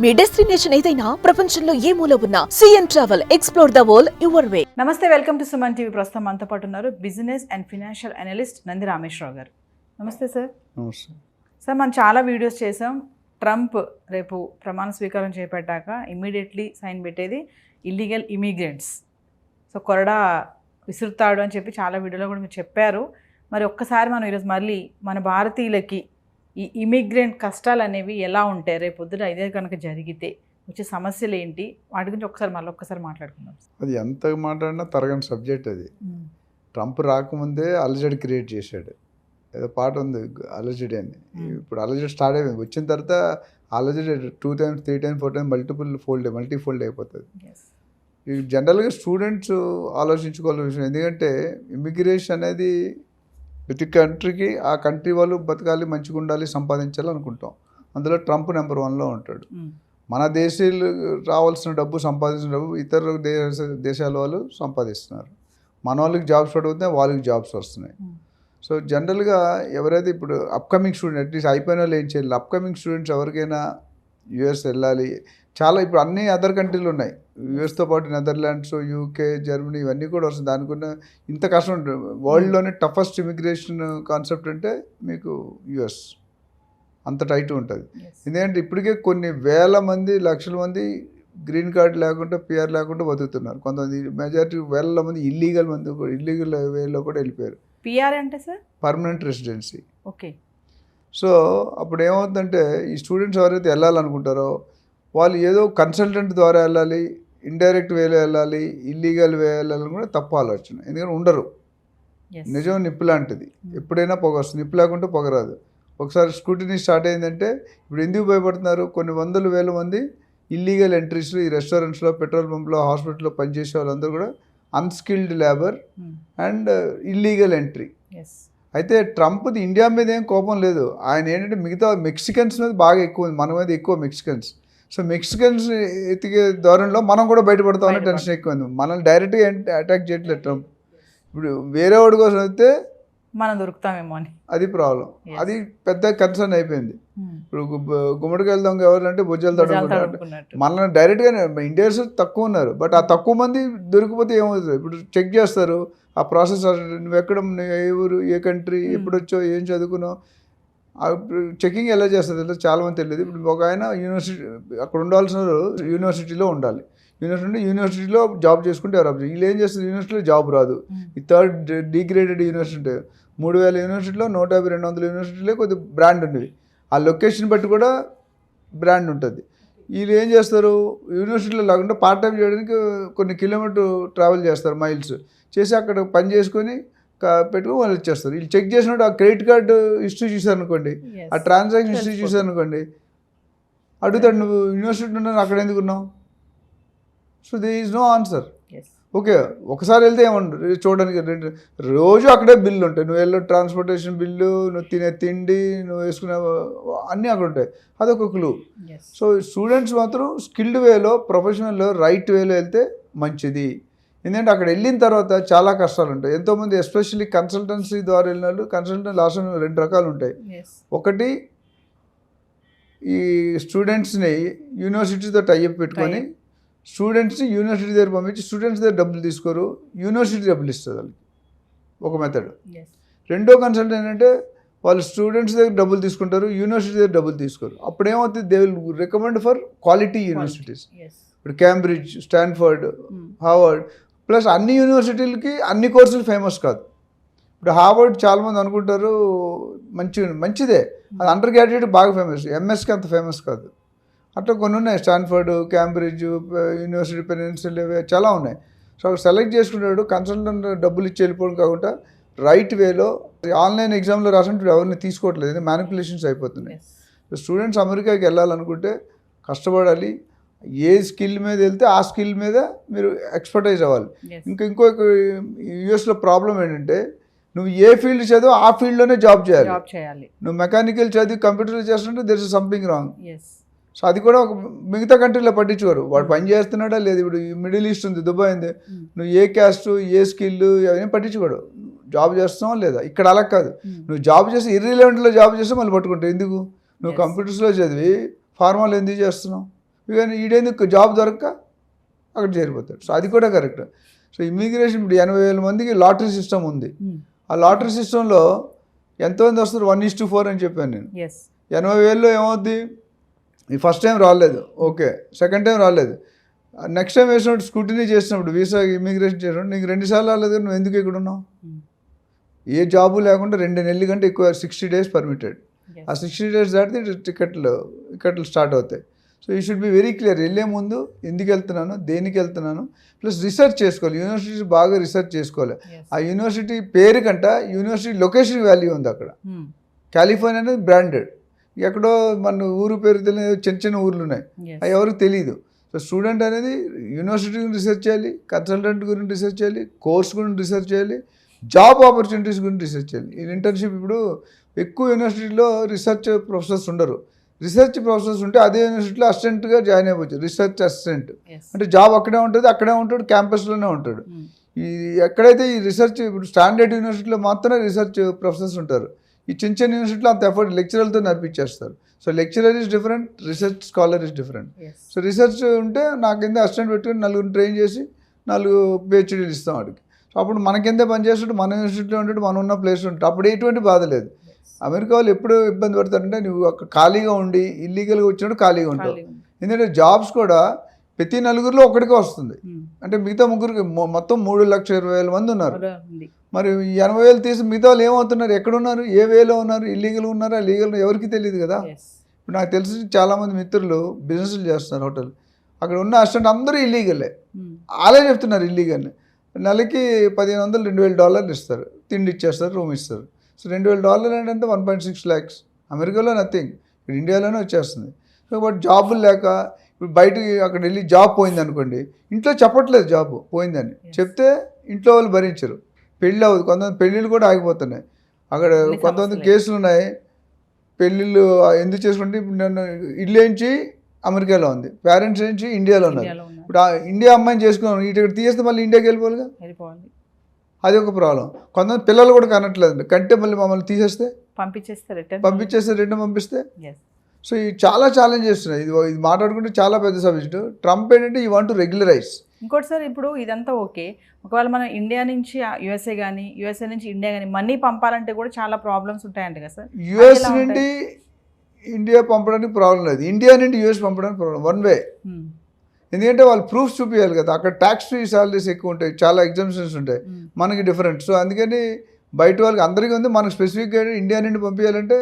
మీ destination ఏదైనా ప్రపంచంలో ఏ మూల ఉన్నా CN travel explore the world your way. నమస్తే, వెల్కమ్ టు సుమన్ టీవీ. ప్రస్తుతం మనతో పాటు ఉన్నారు business and financial analyst Nandi Rameswararao గారు. నమస్తే సార్. నమస్తే సార్, మనం చాలా వీడియోస్ చేసాం. ట్రంప్ రేపు ప్రమాణ స్వీకారం చేపట్టాక ఇమ్మీడియట్లీ సైన్ పెట్టేది ఇల్లీగల్ ఇమిగ్రెంట్స్. సో కొరడా విసురుతాడు అని చెప్పి చాలా వీడియోలో కూడా మీరు చెప్పారు. మరి ఒక్కసారి మనం ఈరోజు మళ్ళీ మన భారతీయులకి ఈ ఇమిగ్రెంట్ కష్టాలు అనేవి ఎలా ఉంటాయి, రేపు పొద్దున ఇదే కనుక జరిగితే వచ్చే సమస్యలు ఏంటి, వాటి గురించి ఒక్కసారి మాట్లాడుకుందాం. అది ఎంత మాట్లాడినా తరగని సబ్జెక్ట్ అది. ట్రంప్ రాకముందే అలజడి క్రియేట్ చేశాడు. ఏదో పాట ఉంది అలజడి అని. ఇప్పుడు అలజడి స్టార్ట్ అయిపోయింది. వచ్చిన తర్వాత అలజడి 2 times 3 times 4 times multi fold అయిపోతుంది. జనరల్గా స్టూడెంట్స్ ఆలోచించుకోవాల్సిన విషయం. ఎందుకంటే ఇమిగ్రేషన్ అనేది ప్రతి కంట్రీకి ఆ కంట్రీ వాళ్ళు బతకాలి, మంచిగా ఉండాలి, సంపాదించాలి అనుకుంటాం. అందులో ట్రంప్ నెంబర్ 1లో ఉంటాడు. మన దేశాలు రావాల్సిన డబ్బు, సంపాదించిన డబ్బు ఇతర దేశాల వాళ్ళు సంపాదిస్తున్నారు. మన వాళ్ళకి జాబ్స్ పడిపోతే వాళ్ళకి జాబ్స్ వస్తున్నాయి. సో జనరల్గా ఎవరైతే ఇప్పుడు అప్కమింగ్ స్టూడెంట్, అట్లీస్ట్ అయిపోయిన వాళ్ళు ఏం చేయాలి, అప్కమింగ్ స్టూడెంట్స్ ఎవరికైనా యుఎస్ వెళ్ళాలి. చాలా ఇప్పుడు అన్ని అదర్ కంట్రీలు ఉన్నాయి. యుఎస్తో పాటు నెదర్లాండ్స్, యూకే, జర్మనీ ఇవన్నీ కూడా వస్తుంది. దానికున్న ఇంత కష్టం ఉంటుంది. వరల్డ్లోనే టఫెస్ట్ ఇమిగ్రేషన్ కాన్సెప్ట్ అంటే మీకు యుఎస్. అంత టైట్ ఉంటుంది. ఎందుకంటే ఇప్పటికే కొన్ని వేల మంది, లక్షల మంది గ్రీన్ కార్డ్ లేకుండా, పిఆర్ లేకుండా బతుకుతున్నారు. కొంతమంది మెజారిటీ వేల మంది ఇల్లీగల్ వేలో కూడా వెళ్ళిపోయారు. పిఆర్ అంటే sir permanent residency. Okay. So అప్పుడు ఏమవుతుందంటే ఈ స్టూడెంట్స్ ఎవరైతే వెళ్ళాలనుకుంటారో వాళ్ళు ఏదో కన్సల్టెంట్ ద్వారా వెళ్ళాలి, ఇండైరెక్ట్ వేలో వెళ్ళాలి, ఇల్లీగల్ వే వెళ్ళాలని కూడా తప్పు ఆలోచన. ఎందుకంటే ఉండరు. నిజం నిప్పు లాంటిది. ఎప్పుడైనా పొగ వస్తుంది. నిప్పు లేకుంటే పొగ రాదు. ఒకసారి స్క్రూటినీ స్టార్ట్ అయిందంటే ఇప్పుడు ఎందుకు భయపడుతున్నారు? కొన్ని వందల వేల మంది ఇల్లీగల్ ఎంట్రీస్లో ఈ రెస్టారెంట్స్లో, పెట్రోల్ పంప్లో, హాస్పిటల్లో పనిచేసే వాళ్ళందరూ కూడా unskilled labour and illegal entry. అయితే ట్రంప్ది ఇండియా మీద ఏం కోపం లేదు. ఆయన ఏంటంటే మిగతా మెక్సికన్స్ మీద బాగా ఎక్కువ ఉంది, మన మీద ఎక్కువ మెక్సికన్స్. సో మెక్సికన్స్ ఎతికే ధోరణిలో మనం కూడా బయటపడతామని టెన్షన్ ఎక్కువైంది. మనల్ని డైరెక్ట్గా అటాక్ చేయట్లేదు ట్రంప్. ఇప్పుడు వేరే వాడి కోసం అయితే మనం దొరుకుతామేమో అని అది ప్రాబ్లం. అది పెద్ద కన్సర్న్ అయిపోయింది. ఇప్పుడు గుమ్మడికి వెళ్దాం ఎవరంటే భుజాలు తడుకుంటారు. మనల్ని డైరెక్ట్గా ఇండియన్స్ తక్కువ ఉన్నారు. బట్ ఆ తక్కువ మంది దొరికిపోతే ఏమవుతుంది? ఇప్పుడు చెక్ చేస్తారు ఆ ప్రాసెస్. నువ్వు ఎక్కడ, ఏ ఊరు, ఏ కంట్రీ, ఎప్పుడు వచ్చావు, ఏం చదువుకున్నావు, చెకింగ్ ఎలా చేస్తుంది అంటే చాలామంది తెలియదు. ఇప్పుడు ఒక ఆయన యూనివర్సిటీ అక్కడ ఉండాల్సిన యూనివర్సిటీలో ఉండాలి. యూనివర్సిటీలో జాబ్ చేసుకుంటే ఎవరు? వీళ్ళు ఏం చేస్తారు? యూనివర్సిటీలో జాబ్ రాదు. ఈ థర్డ్ డిగ్రేడెడ్ యూనివర్సిటీ 3000 యూనివర్సిటీలో 150, 200 యూనివర్సిటీలో కొద్ది బ్రాండ్ ఉండేవి. ఆ లొకేషన్ బట్టి కూడా బ్రాండ్ ఉంటుంది. వీళ్ళు ఏం చేస్తారు? యూనివర్సిటీలో లేకుండా పార్ట్ టైం చేయడానికి కొన్ని కిలోమీటర్ ట్రావెల్ చేస్తారు, మైల్స్ చేసి అక్కడ పని చేసుకొని పెట్టుకుని వాళ్ళు ఇచ్చేస్తారు. వీళ్ళు చెక్ చేసినట్టు ఆ క్రెడిట్ కార్డు హిస్టరీ చూసారనుకోండి, ఆ ట్రాన్సాక్షన్ హిస్టరీ చూసారనుకోండి, అడుగుతాడు నువ్వు యూనివర్సిటీ ఉన్నావు, అక్కడ ఎందుకు ఉన్నావు? So there is no answer. Okay, ఒకసారి వెళ్తే ఏమంటారు చూడడానికి, రోజు అక్కడే బిల్లు ఉంటాయి. నువ్వు వెళ్ళే ట్రాన్స్పోర్టేషన్ బిల్లు, నువ్వు తినే తిండి, నువ్వు వేసుకునే అన్నీ అక్కడ ఉంటాయి. అదొక క్లూ. సో స్టూడెంట్స్ మాత్రం స్కిల్డ్ వేలో, ప్రొఫెషనల్లో, రైట్ వేలో వెళ్తే మంచిది. ఎందుకంటే అక్కడ వెళ్ళిన తర్వాత చాలా కష్టాలు ఉంటాయి. ఎంతోమంది ఎస్పెషల్లీ కన్సల్టెన్సీ ద్వారా వెళ్ళిన వాళ్ళు, కన్సల్టెన్సీ లాస్ట్ 2 రకాలు ఉంటాయి. ఒకటి ఈ స్టూడెంట్స్ని యూనివర్సిటీతో టైఅప్ పెట్టుకొని స్టూడెంట్స్ని యూనివర్సిటీ దగ్గర పంపించి స్టూడెంట్స్ దగ్గర డబ్బులు తీసుకోరు, యూనివర్సిటీ డబ్బులు ఇస్తుంది వాళ్ళకి. ఒక మెథడ్. రెండో కన్సల్టెంట్ ఏంటంటే వాళ్ళు స్టూడెంట్స్ దగ్గర డబ్బులు తీసుకుంటారు, యూనివర్సిటీ దగ్గర డబ్బులు తీసుకోరు. అప్పుడు ఏమవుతుంది? They will recommend for quality universities. ఇప్పుడు కేంబ్రిడ్జ్, స్టాన్ఫర్డ్, హార్వర్డ్, ప్లస్ అన్ని యూనివర్సిటీలకి అన్ని కోర్సులు ఫేమస్ కాదు. ఇప్పుడు హార్వర్డ్ చాలామంది అనుకుంటారు మంచిదే, అది అండర్ గ్రాడ్యుయేట్ బాగా ఫేమస్, ఎంఎస్కి అంత ఫేమస్ కాదు. అట్లా కొన్ని ఉన్నాయి. స్టాన్ఫర్డ్, కేంబ్రిడ్జ్, యూనివర్సిటీ పెనిన్సులా చాలా ఉన్నాయి. సో అక్కడ సెలెక్ట్ చేసుకున్నాడు. కన్సల్టెంట్ డబ్బులు ఇచ్చి వెళ్ళిపోవడం కాకుండా రైట్ వేలో ఆన్లైన్ ఎగ్జామ్లో రాసినట్టు ఎవరిని తీసుకోవట్లేదు, మ్యానిపులేషన్స్ అయిపోతున్నాయి. స్టూడెంట్స్ అమెరికాకి వెళ్ళాలనుకుంటే కష్టపడాలి. ఏ స్కిల్ మీద వెళ్తే ఆ స్కిల్ మీద మీరు ఎక్స్పర్టైజ్ అవ్వాలి. ఇంకో యూఎస్లో ప్రాబ్లం ఏంటంటే నువ్వు ఏ ఫీల్డ్ చదివో ఆ ఫీల్డ్లోనే జాబ్ చేయాలి. నువ్వు మెకానికల్ చదివి కంప్యూటర్లో చేస్తుంటే there is something wrong. So అది కూడా ఒక మిగతా కంట్రీలో పట్టించుకోరు. వాడు పని చేస్తున్నాడా లేదు. ఇప్పుడు మిడిల్ ఈస్ట్ ఉంది, దుబాయ్ ఉంది, నువ్వు ఏ క్యాస్ట్, ఏ స్కిల్ అవన్నీ పట్టించుకోడు. జాబ్ చేస్తున్నావా లేదా? ఇక్కడ అలా కాదు. నువ్వు జాబ్ చేసి ఇర్రిలెవెంట్లో జాబ్ చేస్తే మళ్ళీ పట్టుకుంటావు. ఎందుకు? నువ్వు కంప్యూటర్స్లో చదివి ఫార్మాలు ఎందుకు చేస్తున్నావు? కానీ ఈడేందుకు జాబ్ దొరక్క అక్కడ చేరిపోతాడు. సో అది కూడా కరెక్ట్. సో ఇమ్మిగ్రేషన్ ఇప్పుడు 80,000 మందికి లాటరీ సిస్టమ్ ఉంది. ఆ లాటరీ సిస్టంలో ఎంతమంది వస్తారు? 1:4 అని చెప్పాను నేను. 80,000లో ఏమవుద్ది? ఈ ఫస్ట్ టైం రాలేదు, ఓకే, సెకండ్ టైం రాలేదు, నెక్స్ట్ టైం వేసినప్పుడు స్కూటీనీ చేసినప్పుడు వీసా ఇమిగ్రేషన్ చేసినప్పుడు నీకు 2 సార్లు రాలేదు, నువ్వు ఎందుకు ఇక్కడ ఉన్నావు? ఏ జాబు లేకుండా 2 నెలల కంటే ఎక్కువ 60 days పర్మిటెడ్. ఆ 60 days దాటితే టికెట్లు స్టార్ట్ అవుతాయి. So you should be very clear. వెళ్ళే ముందు ఎందుకు వెళ్తున్నాను, దేనికి వెళ్తున్నాను, ప్లస్ రీసెర్చ్ చేసుకోవాలి. యూనివర్సిటీ బాగా రీసెర్చ్ చేసుకోవాలి. ఆ యూనివర్సిటీ పేరు కంట యూనివర్సిటీ లొకేషన్ వాల్యూ ఉంది అక్కడ. కాలిఫోర్నియా అనేది బ్రాండెడ్. ఎక్కడో మన ఊరు పేరు తెలియదు, చిన్న చిన్న ఊర్లు ఉన్నాయి, అవి ఎవరికి తెలియదు. సో స్టూడెంట్ అనేది యూనివర్సిటీ గురించి రీసెర్చ్ చేయాలి, కన్సల్టెంట్ గురించి రీసెర్చ్ చేయాలి, కోర్స్ గురించి రీసెర్చ్ చేయాలి, జాబ్ ఆపర్చునిటీస్ గురించి రీసెర్చ్ చేయాలి. ఈ ఇంటర్న్షిప్ ఇప్పుడు ఎక్కువ యూనివర్సిటీలో రీసెర్చ్ ప్రొఫెసర్స్ ఉండరు. రీసెర్చ్ ప్రొఫెసర్స్ ఉంటే అదే యూనివర్సిటీలో అసిస్టెంట్గా జాయిన్ అయిపోవచ్చు. రీసెర్చ్ అసిస్టెంట్ అంటే జాబ్ అక్కడే ఉంటుంది, అక్కడే ఉంటాడు, క్యాంపస్లోనే ఉంటాడు. ఈ ఎక్కడైతే ఈ రీసెర్చ్ ఇప్పుడు స్టాండర్డ్ యూనివర్సిటీలో మాత్రమే రీసెర్చ్ ప్రొఫెసర్స్ ఉంటారు. ఈ చిన్న చిన్న యూనివర్సిటీలో అంత ఎఫర్ట్ లెక్చరర్లతో నడిపించేస్తారు. So lecturer is different, research scholar is different. So research ఉంటే నా కింద అసిస్టెంట్ పెట్టుకుని 4 ట్రైన్ చేసి 4 PhDలు ఇస్తాం వాడికి. సో అప్పుడు మన కిందే పనిచేస్తుంటే మన యూనివర్సిటీలో ఉంటాడు, మనం ఉన్న ప్లేస్ ఉంటుంది, అప్పుడు ఎటువంటి బాధ లేదు. అమెరికా వాళ్ళు ఎప్పుడు ఇబ్బంది పడతారంటే నువ్వు ఒక ఖాళీగా ఉండి ఇల్లీగల్గా వచ్చినట్టు ఖాళీగా ఉంటావు. ఎందుకంటే జాబ్స్ కూడా ప్రతి 4 ఒకటికే వస్తుంది. అంటే మిగతా 3 మొత్తం 3,20,000 మంది ఉన్నారు. మరి 80,000 తీసి మిగతా వాళ్ళు ఏమవుతున్నారు, ఎక్కడున్నారు, ఏ వేలో ఉన్నారు, ఇల్లీగల్ ఉన్నారా లీగల్ ఎవరికి తెలియదు కదా. ఇప్పుడు నాకు తెలిసి చాలామంది మిత్రులు బిజినెస్లు చేస్తున్నారు హోటల్, అక్కడ ఉన్న అసిస్టెంట్ అందరూ ఇల్లీగలే. వాళ్ళే చెప్తున్నారు ఇల్లీగల్. నెలకి $1,500 $2,000 ఇస్తారు, తిండి ఇచ్చేస్తారు, రూమ్ ఇస్తారు. సో $2,000 ఏంటంటే 1.6 lakhs. అమెరికాలో నథింగ్, ఇక్కడ ఇండియాలోనే వచ్చేస్తుంది. సో బట్ జాబులు లేక ఇప్పుడు బయటకి అక్కడ వెళ్ళి జాబ్ పోయింది అనుకోండి, ఇంట్లో చెప్పట్లేదు జాబ్ పోయిందని, చెప్తే ఇంట్లో వాళ్ళు భరించరు, పెళ్ళి అవ్వదు. కొంతమంది పెళ్ళిళ్ళు కూడా ఆగిపోతున్నాయి అక్కడ. కొంతమంది కేసులు ఉన్నాయి, పెళ్ళిళ్ళు ఎందుకు చేసుకుంటే ఇప్పుడు నన్ను ఇల్లు ఏంచి అమెరికాలో ఉంది, పేరెంట్స్ ఏంచి ఇండియాలో ఉన్నారు. ఇప్పుడు ఆ ఇండియా అమ్మాయిని చేసుకున్నాను, ఇటు ఇక్కడ తీసేస్తే మళ్ళీ ఇండియాకి వెళ్ళిపోవాలిగా, అది ఒక ప్రాబ్లం. కొంతమంది పిల్లలు కూడా కనట్లేదు, కంటే మళ్ళీ మమ్మల్ని తీసేస్తే పంపించేస్తే రిటర్న్ పంపిస్తే. సో ఇవి చాలా ఛాలెంజ్ చేస్తున్నాయి. ఇది మాట్లాడుకుంటే చాలా పెద్ద సబ్జెక్టు. ట్రంప్ ఏంటంటే ఈ వాంట్ టు రెగ్యులరైజ్. ఇంకోటి సార్, ఇప్పుడు ఇదంతా ఓకే, ఒకవేళ మనం ఇండియా నుంచి యూఎస్ఏ కానీ యూఎస్ఏ నుంచి ఇండియా కానీ మనీ పంపాలంటే కూడా చాలా ప్రాబ్లమ్స్ ఉంటాయంట కదా సార్. యూఎస్ నుండి ఇండియా పంపడానికి ప్రాబ్లం లేదు, ఇండియా నుండి యూఎస్ పంపడానికి ప్రాబ్లం, వన్ వే. ఎందుకంటే వాళ్ళు ప్రూఫ్స్ చూపించాలి కదా, అక్కడ ట్యాక్స్ ఫ్రీ సాలరీస్ ఎక్కువ ఉంటాయి, చాలా ఎగ్జామ్షన్స్ ఉంటాయి, మనకి డిఫరెంట్. సో అందుకని బయట వాళ్ళకి అందరికీ ఉంది, మనకు స్పెసిఫిక్గా ఇండియా నుండి పంపించాలంటే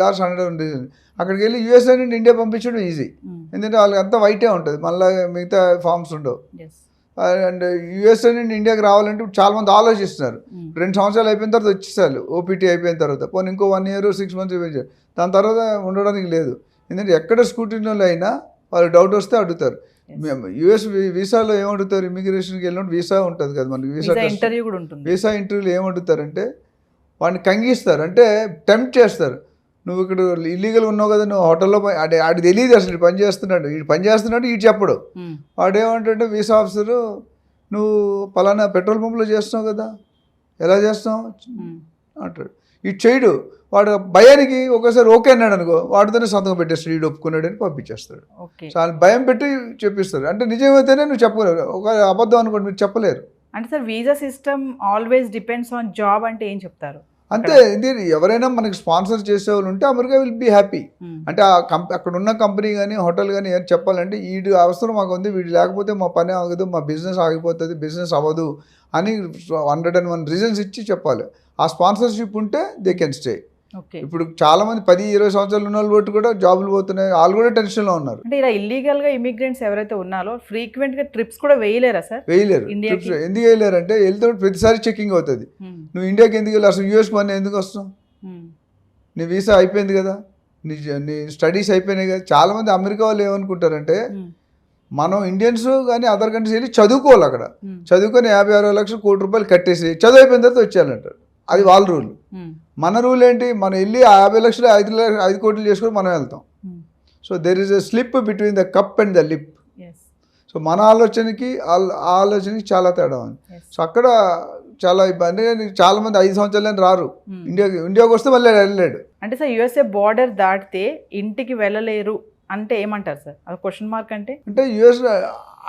లాస్ట్ 100 ఉంది. అక్కడికి వెళ్ళి యూఎస్ఏ నుండి ఇండియా పంపించడం ఈజీ, ఎందుకంటే వాళ్ళకి అంతా వైటే ఉంటుంది, మళ్ళీ మిగతా ఫార్మ్స్ ఉండవు. అండ్ యూఎస్ఏ నుండి ఇండియాకి రావాలంటే చాలామంది ఆలోచిస్తున్నారు. 2 సంవత్సరాలు అయిపోయిన తర్వాత వచ్చేసారు, ఓపీటీ అయిపోయిన తర్వాత, పోనీ ఇంకో 1 year 6 months అయిపోయింది, దాని తర్వాత ఉండడానికి లేదు. ఎందుకంటే ఎక్కడ స్కూటీలో అయినా వాళ్ళు డౌట్ వస్తే అడుగుతారు. యూఎస్ వీసాలో ఏమడుగుతారు, ఇమిగ్రేషన్కి వెళ్ళినప్పుడు వీసా ఉంటుంది కదా మనకి, ఇంటర్వ్యూ కూడా ఉంటుంది. వీసా ఇంటర్వ్యూలో ఏమడుగుతారంటే వాడిని కంగిస్తారు, అంటే టెంప్ట్ చేస్తారు. నువ్వు ఇక్కడ ఇల్లీగల్ ఉన్నావు కదా, నువ్వు హోటల్లో ఆడికి తెలియదు అసలు ఈ పని చేస్తున్నాడు ఈ చెప్పడు. వాడు ఏమంటే వీసా ఆఫీసరు, నువ్వు పలానా పెట్రోల్ పంపులో చేస్తున్నావు కదా, ఎలా చేస్తావు అంటాడు. ఇటు చేయడు, వాడు భయానికి ఒకసారి ఓకే అన్నాడు అనుకో, వాడితోనే సంతకం పెట్టేస్తాడు, వీడు ఒప్పుకున్నాడు అని పంపించేస్తాడు. చాలా భయం పెట్టి చెప్పిస్తాడు. అంటే నిజమైతేనే నువ్వు చెప్పలేరు, ఒక అబద్ధం అనుకోండి మీరు చెప్పలేరు. అంటే sir visa system always depends on job అంటే ఏం చెప్తారు? అంతే, ఇది ఎవరైనా మనకి స్పాన్సర్ చేసేవాళ్ళు ఉంటే అమెరికా విల్ బీ హ్యాపీ. అంటే అక్కడ ఉన్న కంపెనీ కానీ హోటల్ కానీ ఏం చెప్పాలంటే వీడి అవసరం మాకు ఉంది, వీడు లేకపోతే మా పని ఆగదు, మా బిజినెస్ ఆగిపోతుంది, బిజినెస్ అవ్వదు అని 101 రీజన్స్ ఇచ్చి చెప్పాలి. ఆ స్పాన్సర్షిప్ ఉంటే దే కెన్ స్టే. ఇప్పుడు చాలా మంది 10-20 సంవత్సరాలు ఉన్న వాళ్ళు బట్టి కూడా జాబులు పోతున్నాయి, వాళ్ళు కూడా టెన్షన్లో ఉన్నారు. అంటే ఇలా ఇల్లీగల్ గా ఇమిగ్రెంట్స్ ఎవరైతే ఉన్నారో ఫ్రీక్వెంట్ గా ట్రిప్స్ కూడా వేయలేరా సార్? వేయలేరు. ఎందుకు వేయలేరు అంటే వెళ్తే ప్రతిసారి చెకింగ్ అవుతుంది. నువ్వు ఇండియాకి ఎందుకు వెళ్ళి అసలు యూఎస్ మనీ ఎందుకు వస్తావు? నీ వీసా అయిపోయింది కదా, నీ స్టడీస్ అయిపోయినాయి కదా. చాలా మంది అమెరికా వాళ్ళు ఏమనుకుంటారంటే మనం ఇండియన్స్ కానీ అదర్ కంట్రీస్ వెళ్ళి చదువుకోవాలి, అక్కడ చదువుకొని 50-60 లక్షలు కోటి రూపాయలు కట్టేసి చదువు అయిపోయిన తర్వాత వచ్చేయాలంటారు. అది వాళ్ళ రూల్. మన రూల్ ఏంటి, మనం వెళ్ళి 50 లక్షలు 5 కోట్లు చేసుకొని మనం వెళ్తాం. So there is a slip between the cup and the lip. So మన ఆలోచనకి ఆ ఆలోచనకి చాలా తేడా ఉంది. సో అక్కడ చాలా ఇబ్బంది. చాలా మంది 5 సంవత్సరాలు రారు, ఇండియాకి వస్తే మళ్ళీ వెళ్ళలేడు. అంటే సార్ యూఎస్ఏ బార్డర్ దాటితే ఇంటికి వెళ్ళలేరు అంటే ఏమంటారు సార్ అది క్వశ్చన్ మార్క్ అంటే? అంటే యుఎస్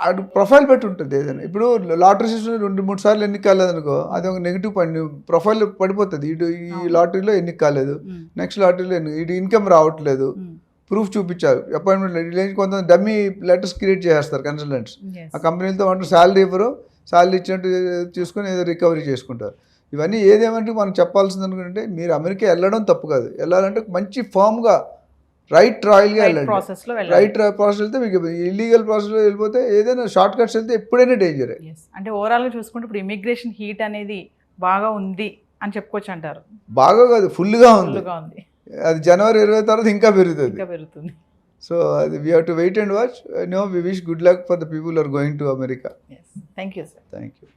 ఆడు ప్రొఫైల్ పెట్టి ఉంటుంది ఏదైనా. ఇప్పుడు లాటరీ సిస్టమ్ 2-3 సార్లు ఎన్నిక కాలేదనుకో అది ఒక నెగిటివ్ పాయింట్, ప్రొఫైల్ పడిపోతుంది. ఇటు ఈ లాటరీలో ఎన్నిక కాలేదు, నెక్స్ట్ లాటరీలో ఇటు ఇన్కమ్ రావట్లేదు, ప్రూఫ్ చూపించారు, అపాయింట్మెంట్ కొంత డమ్మీ లెటర్స్ క్రియేట్ చేస్తారు కన్సల్టెంట్స్. ఆ కంపెనీలతో అంటే శాలరీ ఇవ్వరు, శాలరీ ఇచ్చినట్టు తీసుకొని ఏదో రికవరీ చేసుకుంటారు. ఇవన్నీ ఏదేమంటే మనం చెప్పాల్సింది అనుకుంటే మీరు అమెరికా వెళ్ళడం తప్పు కాదు, వెళ్ళాలంటే మంచి ఫామ్గా రైట్ రాయల్గా వెళ్ళండి. రైట్ ప్రాసెస్ వెళ్తే మీకు ఇల్లీగల్ ప్రాసెస్లో వెళ్ళిపోతే ఏదైనా షార్ట్ కట్స్ వెళ్తే ఎప్పుడైనా డేంజరే. అంటే ఓవరాల్గా చూసుకుంటే ఇప్పుడు ఇమిగ్రేషన్ హీట్ అనేది బాగా ఉంది అని చెప్పుకోవచ్చు అంటారు. బాగా కాదు, ఫుల్గా ఉంది. అది జనవరి 20 తర్వాత ఇంకా పెరుగుతుంది. సో అది we have to wait and watch. No we wish good luck for the people are going to America. Thank you sir. Thank you.